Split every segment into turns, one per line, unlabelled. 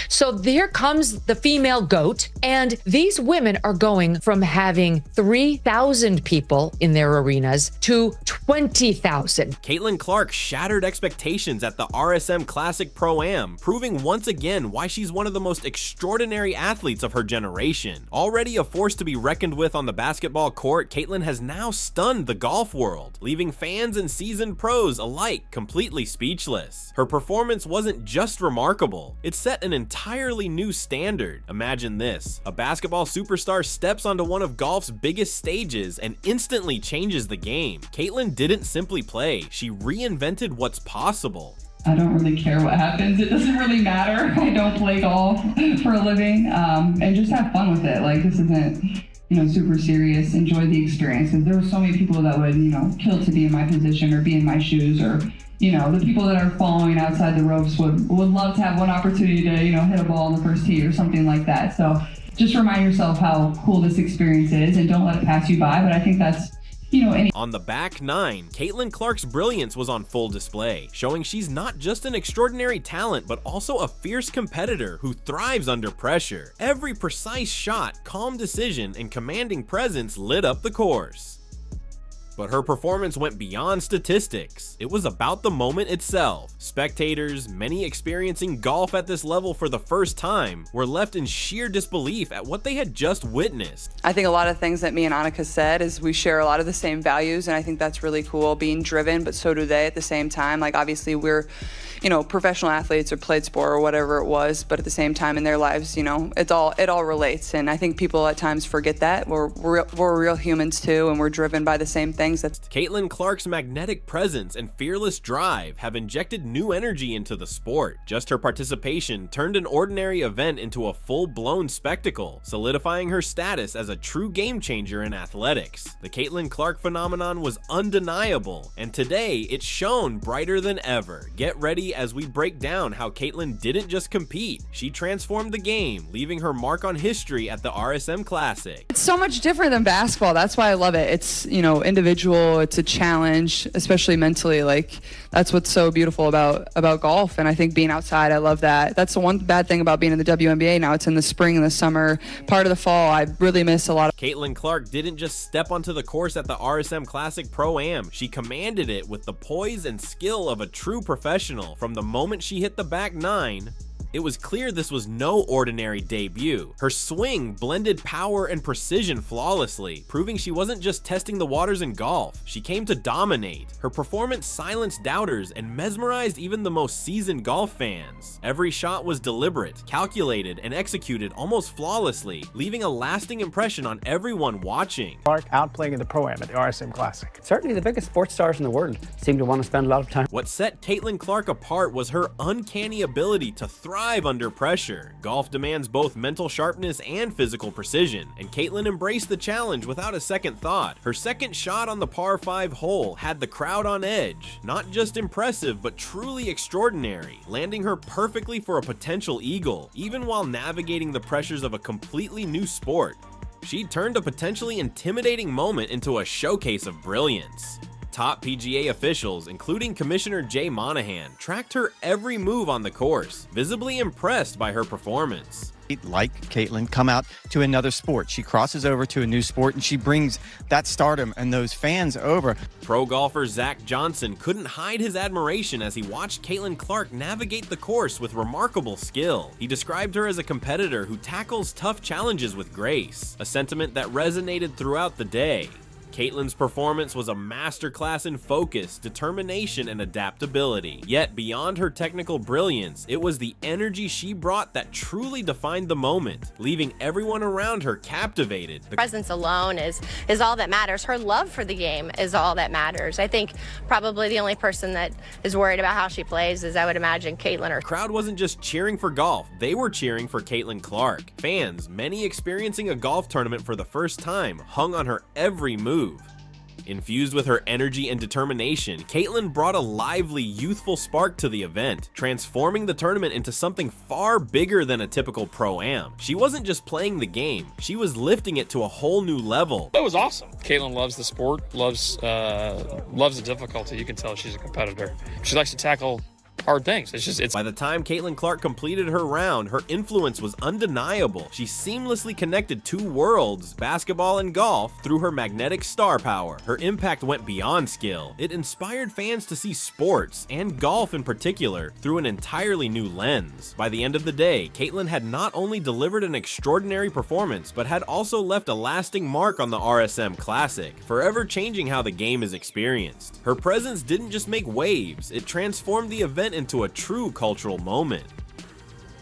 So here comes the female GOAT, and these women are going from having 3,000 people in their arenas to 20,000.
Caitlin Clark shattered expectations at the RSM Classic Pro-Am, proving once again why she's one of the most extraordinary athletes of her generation. Already a force to be reckoned with on the basketball court, Caitlin has now stunned the golf world, leaving fans and seasoned pros alike completely speechless. Her performance wasn't just remarkable, it set an entirely new standard. Imagine this: a basketball superstar steps onto one of golf's biggest stages and instantly changes the game. Caitlin didn't simply play, she reinvented what's possible.
I don't really care what happens. It doesn't really matter. I don't play golf for a living, and just have fun with it. Like, this isn't, super serious. Enjoy the experience, because there were so many people that would, kill to be in my position or be in my shoes, or, the people that are following outside the ropes would love to have one opportunity to, hit a ball on the first tee or something like that. So just remind yourself how cool this experience is and don't let it pass you by. But I think that's,
On the back nine, Caitlin Clark's brilliance was on full display, showing she's not just an extraordinary talent, but also a fierce competitor who thrives under pressure. Every precise shot, calm decision, and commanding presence lit up the course. But her performance went beyond statistics. It was about the moment itself. Spectators, many experiencing golf at this level for the first time, were left in sheer disbelief at what they had just witnessed.
I think a lot of things that me and Annika said is we share a lot of the same values, and I think that's really cool, being driven, but so do they at the same time. Like, obviously we're, professional athletes or played sport or whatever it was, but at the same time in their lives, it all relates. And I think people at times forget that. We're real humans too, and we're driven by the same things.
Caitlin Clark's magnetic presence and fearless drive have injected new energy into the sport. Just her participation turned an ordinary event into a full-blown spectacle, solidifying her status as a true game changer in athletics. The Caitlin Clark phenomenon was undeniable, and today it's shone brighter than ever. Get ready as we break down how Caitlin didn't just compete, she transformed the game, leaving her mark on history at the RSM Classic.
It's so much different than basketball. That's why I love it. It's, individual, it's a challenge, especially mentally. Like, that's what's so beautiful about golf. And I think being outside, I love that. That's the one bad thing about being in the WNBA now. It's in the spring and the summer, part of the fall. I really miss a lot of.
Caitlin Clark didn't just step onto the course at the RSM Classic Pro-Am. She commanded it with the poise and skill of a true professional. From the moment she hit the back nine, it was clear this was no ordinary debut. Her swing blended power and precision flawlessly, proving she wasn't just testing the waters in golf, she came to dominate. Her performance silenced doubters and mesmerized even the most seasoned golf fans. Every shot was deliberate, calculated, and executed almost flawlessly, leaving a lasting impression on everyone watching.
Clark outplaying in the Pro-Am at the RSM Classic.
Certainly the biggest sports stars in the world seem to want to spend a lot of time.
What set Caitlin Clark apart was her uncanny ability to thrive under pressure. Golf demands both mental sharpness and physical precision, and Caitlin embraced the challenge without a second thought. Her second shot on the par 5 hole had the crowd on edge. Not just impressive, but truly extraordinary, landing her perfectly for a potential eagle, even while navigating the pressures of a completely new sport. She turned a potentially intimidating moment into a showcase of brilliance. Top PGA officials, including Commissioner Jay Monahan, tracked her every move on the course, visibly impressed by her performance.
Like Caitlin, come out to another sport. She crosses over to a new sport and she brings that stardom and those fans over.
Pro golfer Zach Johnson couldn't hide his admiration as he watched Caitlin Clark navigate the course with remarkable skill. He described her as a competitor who tackles tough challenges with grace, a sentiment that resonated throughout the day. Caitlin's performance was a masterclass in focus, determination, and adaptability. Yet beyond her technical brilliance, it was the energy she brought that truly defined the moment, leaving everyone around her captivated.
The presence alone is all that matters. Her love for the game is all that matters. I think probably the only person that is worried about how she plays is, I would imagine, Caitlin.
The crowd wasn't just cheering for golf, they were cheering for Caitlin Clark. Fans, many experiencing a golf tournament for the first time, hung on her every move. Infused with her energy and determination, Caitlin brought a lively, youthful spark to the event, transforming the tournament into something far bigger than a typical Pro-Am. She wasn't just playing the game, she was lifting it to a whole new level.
It was awesome. Caitlin loves the sport, loves the difficulty. You can tell she's a competitor. She likes to tackle hard things. It's
By the time Caitlin Clark completed her round, her influence was undeniable. She seamlessly connected two worlds, basketball and golf, through her magnetic star power. Her impact went beyond skill. It inspired fans to see sports, and golf in particular, through an entirely new lens. By the end of the day, Caitlin had not only delivered an extraordinary performance, but had also left a lasting mark on the RSM Classic, forever changing how the game is experienced. Her presence didn't just make waves, it transformed the event into a true cultural moment.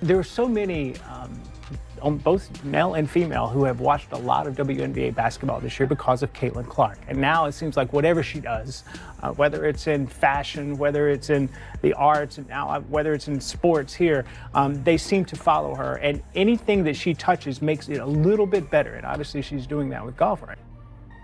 There are so many, both male and female, who have watched a lot of WNBA basketball this year because of Caitlin Clark. And now it seems like whatever she does, whether it's in fashion, whether it's in the arts, and now whether it's in sports here, they seem to follow her. And anything that she touches makes it a little bit better. And obviously she's doing that with golf right now.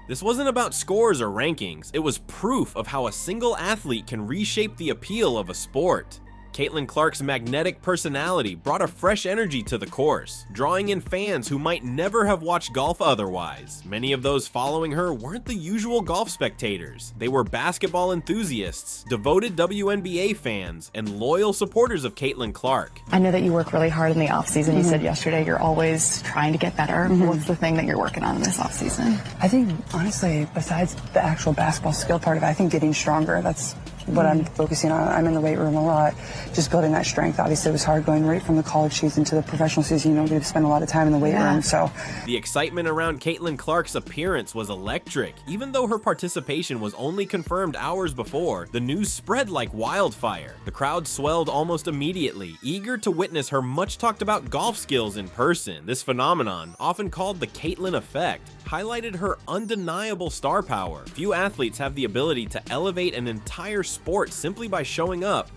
This wasn't about scores or rankings, it was proof of how a single athlete can reshape the appeal of a sport. Caitlin Clark's magnetic personality brought a fresh energy to the course, drawing in fans who might never have watched golf otherwise. Many of those following her weren't the usual golf spectators. They were basketball enthusiasts, devoted WNBA fans, and loyal supporters of Caitlin Clark.
I know that you work really hard in the off-season. You said yesterday you're always trying to get better. What's the thing that you're working on in this off-season?
I think, honestly, besides the actual basketball skill part of it, I think getting stronger, that's what I'm focusing on. I'm in the weight room a lot, just building that strength. Obviously, it was hard going right from the college season to the professional season. You know, you spend a lot of time in the weight room, so.
The excitement around Caitlin Clark's appearance was electric. Even though her participation was only confirmed hours before, the news spread like wildfire. The crowd swelled almost immediately, eager to witness her much-talked-about golf skills in person. This phenomenon, often called the Caitlin effect, highlighted her undeniable star power. Few athletes have the ability to elevate an entire sport simply by showing up.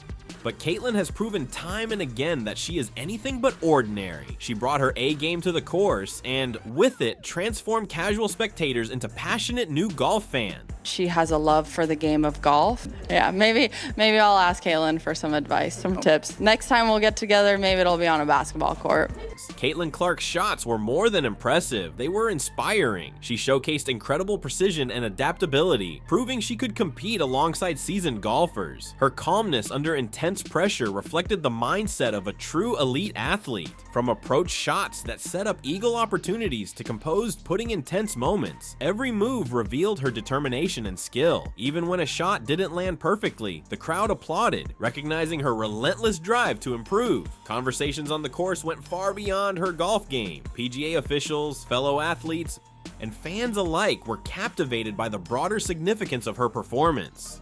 But Caitlin has proven time and again that she is anything but ordinary. She brought her A game to the course and, with it, transformed casual spectators into passionate new golf fans.
She has a love for the game of golf. Yeah, maybe I'll ask Caitlin for some advice, some tips. Next time we'll get together, maybe it'll be on a basketball court.
Caitlin Clark's shots were more than impressive, they were inspiring. She showcased incredible precision and adaptability, proving she could compete alongside seasoned golfers. Her calmness under intense pressure reflected the mindset of a true elite athlete. From approach shots that set up eagle opportunities to composed putting intense moments, every move revealed her determination and skill. Even when a shot didn't land perfectly, the crowd applauded, recognizing her relentless drive to improve. Conversations on the course went far beyond her golf game. PGA officials, fellow athletes, and fans alike were captivated by the broader significance of her performance.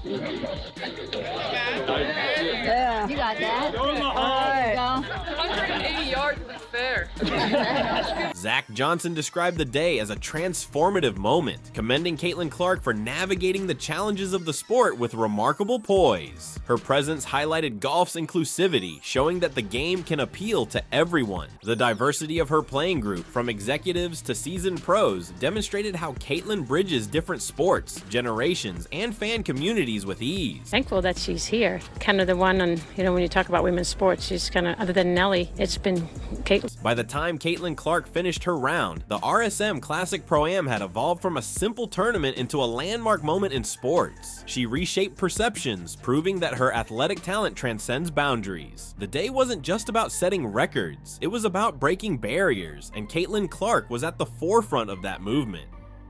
Yeah. You got that. There you go. 180 yards is fair.
Zach Johnson described the day as a transformative moment, commending Caitlin Clark for navigating the challenges of the sport with remarkable poise. Her presence highlighted golf's inclusivity, showing that the game can appeal to everyone. The diversity of her playing group, from executives to seasoned pros, demonstrated how Caitlin bridges different sports, generations, and fan communities with ease.
Thankful that she's here. Kind of the one on, when you talk about women's sports, she's kind of, other than Nelly, it's been Caitlin.
By the time Caitlin Clark finished her round, the RSM Classic Pro-Am had evolved from a simple tournament into a landmark moment in sports. She reshaped perceptions, proving that her athletic talent transcends boundaries. The day wasn't just about setting records, it was about breaking barriers, and Caitlin Clark was at the forefront of that movement.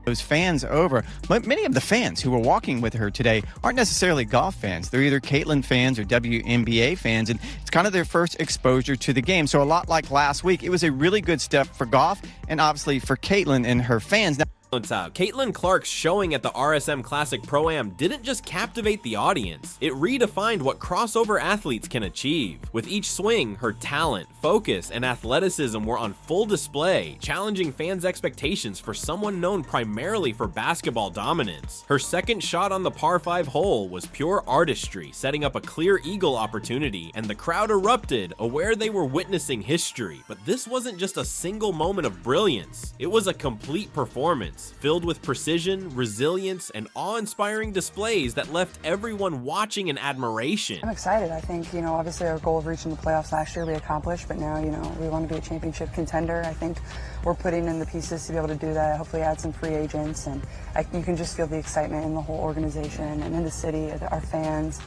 Those fans over, many of the fans who were walking with her today aren't necessarily golf fans. They're either Caitlin fans or WNBA fans, and it's kind of their first exposure to the game. So a lot like last week, it was a really good step for golf and obviously for Caitlin and her fans. Now,
Caitlin Clark's showing at the RSM Classic Pro-Am didn't just captivate the audience, it redefined what crossover athletes can achieve. With each swing, her talent, focus, and athleticism were on full display, challenging fans' expectations for someone known primarily for basketball dominance. Her second shot on the par 5 hole was pure artistry, setting up a clear eagle opportunity, and the crowd erupted, aware they were witnessing history. But this wasn't just a single moment of brilliance, it was a complete performance. events, filled with precision, resilience, and awe-inspiring displays that left everyone watching in admiration.
I'm excited. I think, obviously our goal of reaching the playoffs last year we accomplished, but now, we want to be a championship contender. I think we're putting in the pieces to be able to do that, hopefully add some free agents, and you can just feel the excitement in the whole organization and in the city, our fans.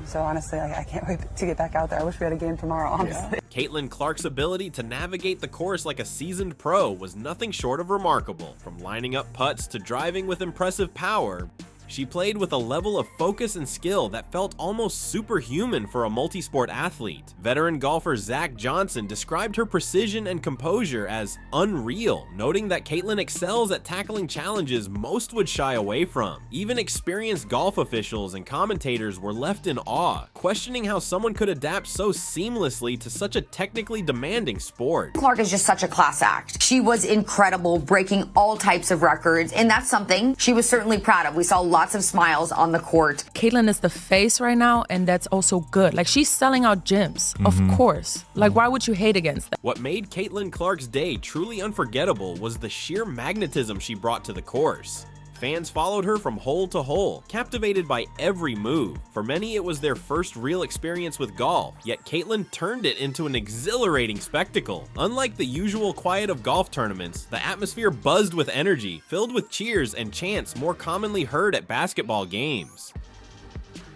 So honestly, I can't wait to get back out there. I wish we had a game tomorrow, honestly.
Caitlin Clark's ability to navigate the course like a seasoned pro was nothing short of remarkable. From lining up putts to driving with impressive power, she played with a level of focus and skill that felt almost superhuman for a multi-sport athlete. Veteran golfer Zach Johnson described her precision and composure as unreal, noting that Caitlin excels at tackling challenges most would shy away from. Even experienced golf officials and commentators were left in awe, questioning how someone could adapt so seamlessly to such a technically demanding sport.
Clark is just such a class act. She was incredible, breaking all types of records, and that's something she was certainly proud of. We saw lots of smiles on the court.
Caitlin is the face right now, and that's also good. Like, she's selling out gyms, of course. Like, why would you hate against that?
What made Caitlin Clark's day truly unforgettable was the sheer magnetism she brought to the course. Fans followed her from hole to hole, captivated by every move. For many, it was their first real experience with golf, yet Caitlin turned it into an exhilarating spectacle. Unlike the usual quiet of golf tournaments, the atmosphere buzzed with energy, filled with cheers and chants more commonly heard at basketball games.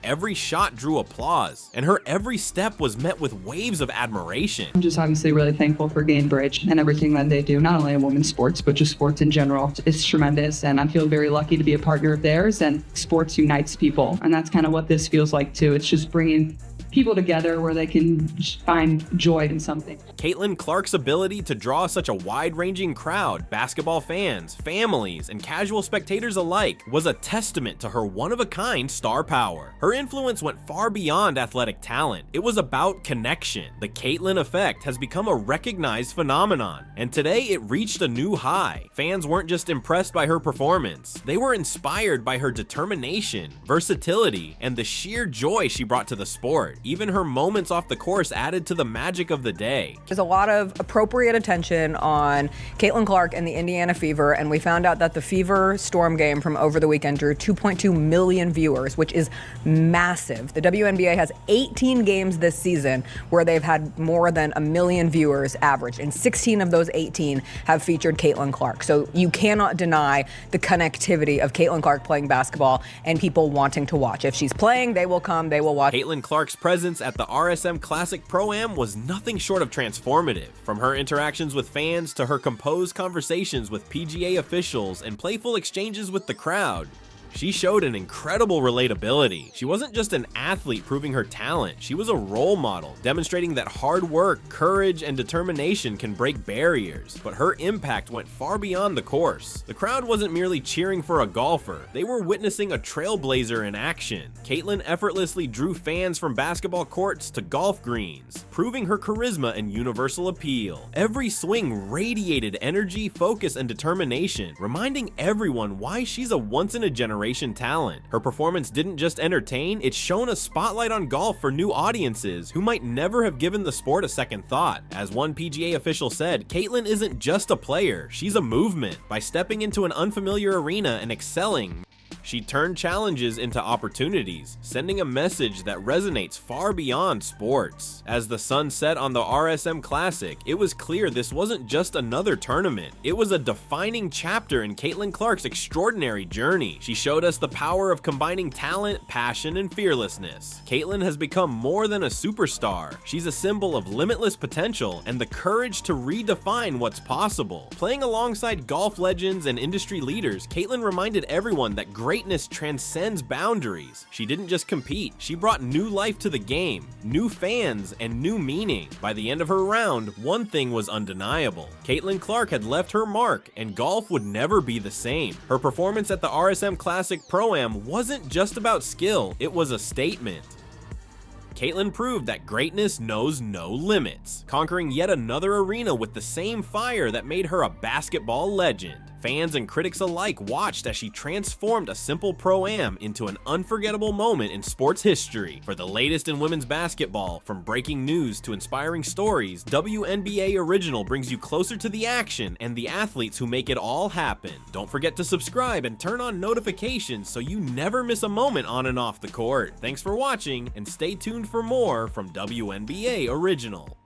Every shot drew applause, and her every step was met with waves of admiration.
I'm just obviously really thankful for Gainbridge and everything that they do, not only in women's sports, but just sports in general. It's tremendous, and I feel very lucky to be a partner of theirs, and sports unites people, and that's kind of what this feels like too. It's just bringing people together where they can find joy in something.
Caitlin Clark's ability to draw such a wide-ranging crowd, basketball fans, families, and casual spectators alike, was a testament to her one-of-a-kind star power. Her influence went far beyond athletic talent. It was about connection. The Caitlin effect has become a recognized phenomenon, and today it reached a new high. Fans weren't just impressed by her performance, they were inspired by her determination, versatility, and the sheer joy she brought to the sport. Even her moments off the course added to the magic of the day.
There's a lot of appropriate attention on Caitlin Clark and the Indiana Fever, and we found out that the Fever Storm game from over the weekend drew 2.2 million viewers, which is massive. The WNBA has 18 games this season where they've had more than 1 million viewers average, and 16 of those 18 have featured Caitlin Clark. So you cannot deny the connectivity of Caitlin Clark playing basketball and people wanting to watch. If she's playing, they will come, they will watch.
Caitlin Clark's presence at the RSM Classic Pro-Am was nothing short of transformative. From her interactions with fans to her composed conversations with PGA officials and playful exchanges with the crowd, she showed an incredible relatability. She wasn't just an athlete proving her talent, she was a role model, demonstrating that hard work, courage, and determination can break barriers. But her impact went far beyond the course. The crowd wasn't merely cheering for a golfer, they were witnessing a trailblazer in action. Caitlin effortlessly drew fans from basketball courts to golf greens, proving her charisma and universal appeal. Every swing radiated energy, focus, and determination, reminding everyone why she's a once-in-a-generation talent. Her performance didn't just entertain, it shone a spotlight on golf for new audiences who might never have given the sport a second thought. As one PGA official said, Caitlin isn't just a player, she's a movement. By stepping into an unfamiliar arena and excelling, she turned challenges into opportunities, sending a message that resonates far beyond sports. As the sun set on the RSM Classic, it was clear this wasn't just another tournament. It was a defining chapter in Caitlin Clark's extraordinary journey. She showed us the power of combining talent, passion, and fearlessness. Caitlin has become more than a superstar. She's a symbol of limitless potential and the courage to redefine what's possible. Playing alongside golf legends and industry leaders, Caitlin reminded everyone that greatness transcends boundaries. She didn't just compete, she brought new life to the game, new fans, and new meaning. By the end of her round, one thing was undeniable. Caitlin Clark had left her mark, and golf would never be the same. Her performance at the RSM Classic Pro-Am wasn't just about skill, it was a statement. Caitlin proved that greatness knows no limits, conquering yet another arena with the same fire that made her a basketball legend. Fans and critics alike watched as she transformed a simple pro-am into an unforgettable moment in sports history. For the latest in women's basketball, from breaking news to inspiring stories, WNBA Original brings you closer to the action and the athletes who make it all happen. Don't forget to subscribe and turn on notifications so you never miss a moment on and off the court. Thanks for watching, and stay tuned for more from WNBA Original.